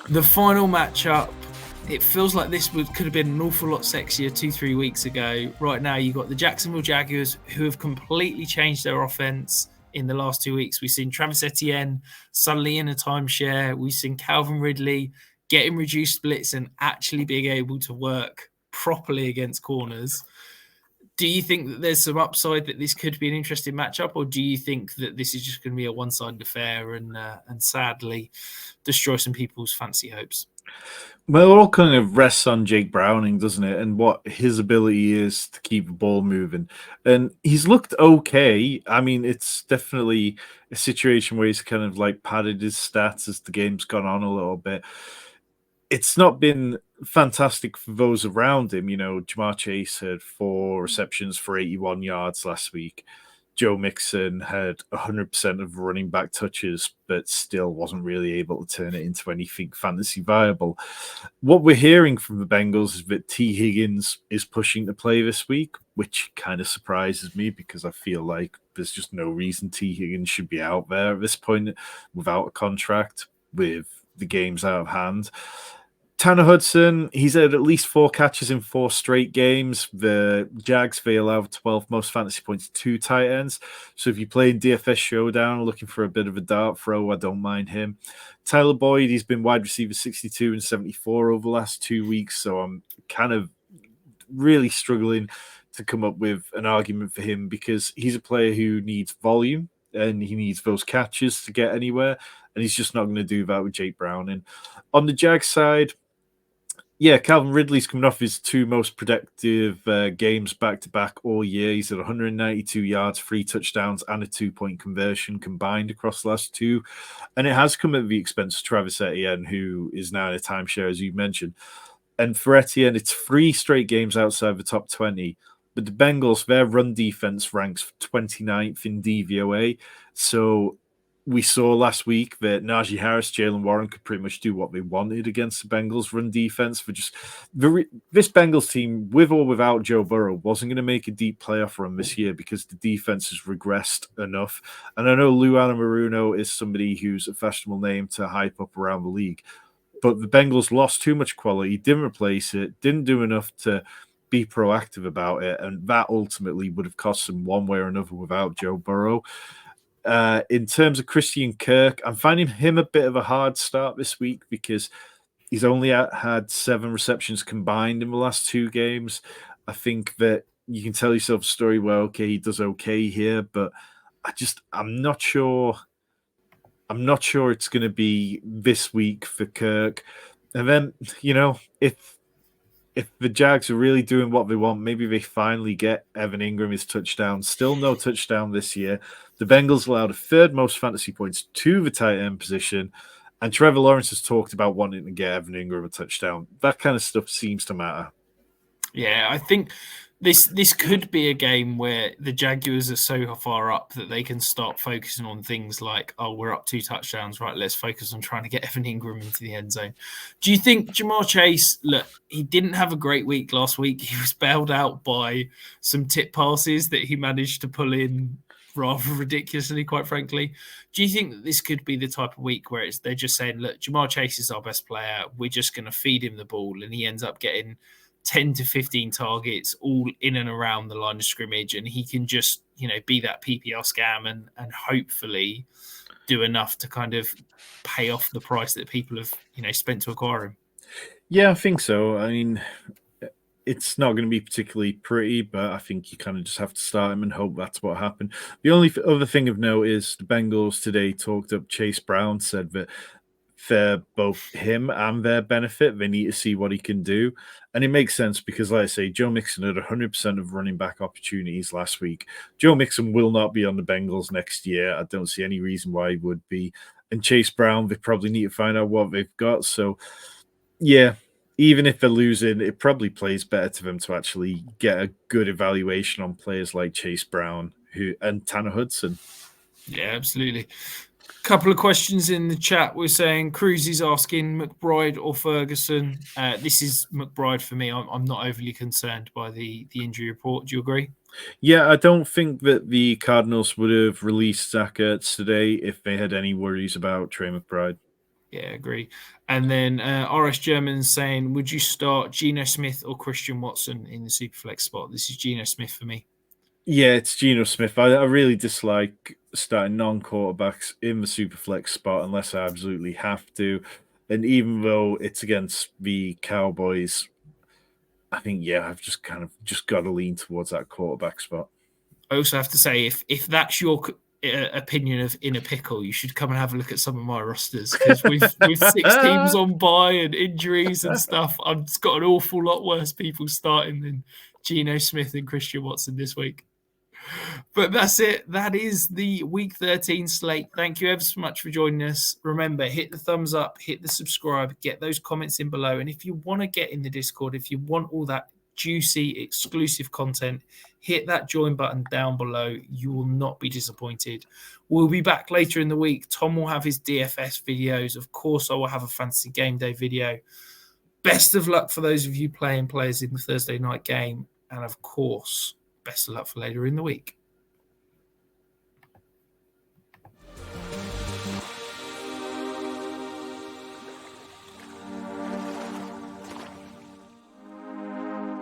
The final matchup, it feels like this could have been an awful lot sexier 2-3 weeks ago. Right now, you've got the Jacksonville Jaguars, who have completely changed their offense in the last 2 weeks. We've seen Travis Etienne suddenly in a timeshare. We've seen Calvin Ridley getting reduced splits and actually being able to work properly against corners. Do you think that there's some upside that this could be an interesting matchup, or do you think that this is just going to be a one-sided affair and sadly destroy some people's fancy hopes? Well, it all kind of rests on Jake Browning, doesn't it? And what his ability is to keep the ball moving. And he's looked okay. I mean, it's definitely a situation where he's kind of like padded his stats as the game's gone on a little bit. It's not been fantastic for those around him. You know, Jamar Chase had 4 receptions for 81 yards last week. Joe Mixon had 100% of running back touches, but still wasn't really able to turn it into anything fantasy viable. What we're hearing from the Bengals is that T. Higgins is pushing to play this week, which kind of surprises me because I feel like there's just no reason T. Higgins should be out there at this point without a contract with the games out of hand. Tanner Hudson, he's had at least 4 catches in 4 straight games. The Jags, they allow 12 most fantasy points to tight ends. So if you play in DFS Showdown looking for a bit of a dart throw, I don't mind him. Tyler Boyd, he's been wide receiver 62 and 74 over the last 2 weeks. So I'm kind of really struggling to come up with an argument for him because he's a player who needs volume and he needs those catches to get anywhere. And he's just not going to do that with Jake Browning. On the Jags side, yeah, Calvin Ridley's coming off his 2 most productive games back to back all year. He's at 192 yards, 3 touchdowns, and a 2-point conversion combined across the last 2. And it has come at the expense of Travis Etienne, who is now in a timeshare, as you mentioned. And for Etienne, it's 3 straight games outside the top 20. But the Bengals, their run defense ranks 29th in DVOA. So we saw last week that Najee Harris, Jalen Warren could pretty much do what they wanted against the Bengals run defense. For just this Bengals team, with or without Joe Burrow, wasn't going to make a deep playoff run this year because the defense has regressed enough. And I know Lou Anarumo is somebody who's a fashionable name to hype up around the league, but the Bengals lost too much quality, didn't replace it, didn't do enough to be proactive about it, and that ultimately would have cost them one way or another without Joe Burrow. In terms of Christian Kirk, I'm finding him a bit of a hard start this week because he's only had 7 receptions combined in the last 2 games. I think that you can tell yourself a story where, okay, he does okay here, but I'm not sure. I'm not sure it's going to be this week for Kirk. And then, if the Jags are really doing what they want, maybe they finally get Evan Ingram his touchdown. Still no touchdown this year. The Bengals allowed a 3rd most fantasy points to the tight end position. And Trevor Lawrence has talked about wanting to get Evan Ingram a touchdown. That kind of stuff seems to matter. Yeah, I think this could be a game where the Jaguars are so far up that they can start focusing on things like, oh, we're up 2 touchdowns, right? Let's focus on trying to get Evan Ingram into the end zone. Do you think Jamar Chase, look, he didn't have a great week last week. He was bailed out by some tip passes that he managed to pull in rather ridiculously, quite frankly. Do you think that this could be the type of week where they're just saying, look, Jamar Chase is our best player. We're just going to feed him the ball, and he ends up getting 10 to 15 targets all in and around the line of scrimmage, and he can just, be that PPR scam and hopefully do enough to kind of pay off the price that people have, spent to acquire him? Yeah, I think so. I mean, it's not going to be particularly pretty, but I think you kind of just have to start him and hope that's what happened. The only other thing of note is the Bengals today talked up Chase Brown, said that for both him and their benefit, they need to see what he can do. And it makes sense because, like I say, Joe Mixon had 100% of running back opportunities last week. Joe Mixon will not be on the Bengals next year. I don't see any reason why he would be. And Chase Brown, they probably need to find out what they've got. So, yeah, even if they're losing, it probably plays better to them to actually get a good evaluation on players like Chase Brown and Tanner Hudson. Yeah, absolutely. Couple of questions in the chat. We're saying Cruz is asking McBride or Ferguson. This is McBride for me. I'm not overly concerned by the injury report. Do you agree? Yeah, I don't think that the Cardinals would have released Zach Ertz today if they had any worries about Trey McBride. Yeah, agree. And then RS German saying, would you start Geno Smith or Christian Watson in the Superflex spot? This is Geno Smith for me. Yeah, it's Geno Smith. I really dislike starting non-quarterbacks in the Superflex spot unless I absolutely have to. And even though it's against the Cowboys, I think I've just got to lean towards that quarterback spot. I also have to say, if that's your opinion of in a pickle, you should come and have a look at some of my rosters because with 6 teams on bye and injuries and stuff, I've just got an awful lot worse people starting than Geno Smith and Christian Watson this week. But that's it. That is the week 13 slate. Thank you ever so much for joining us. Remember, hit the thumbs up, hit the subscribe, get those comments in below. And if you want to get in the Discord, if you want all that juicy exclusive content, hit that join button down below. You will not be disappointed. We'll be back later in the week. Tom will have his DFS videos. Of course, I will have a fantasy game day video. Best of luck for those of you playing players in the Thursday night game. And of course, best of luck for later in the week.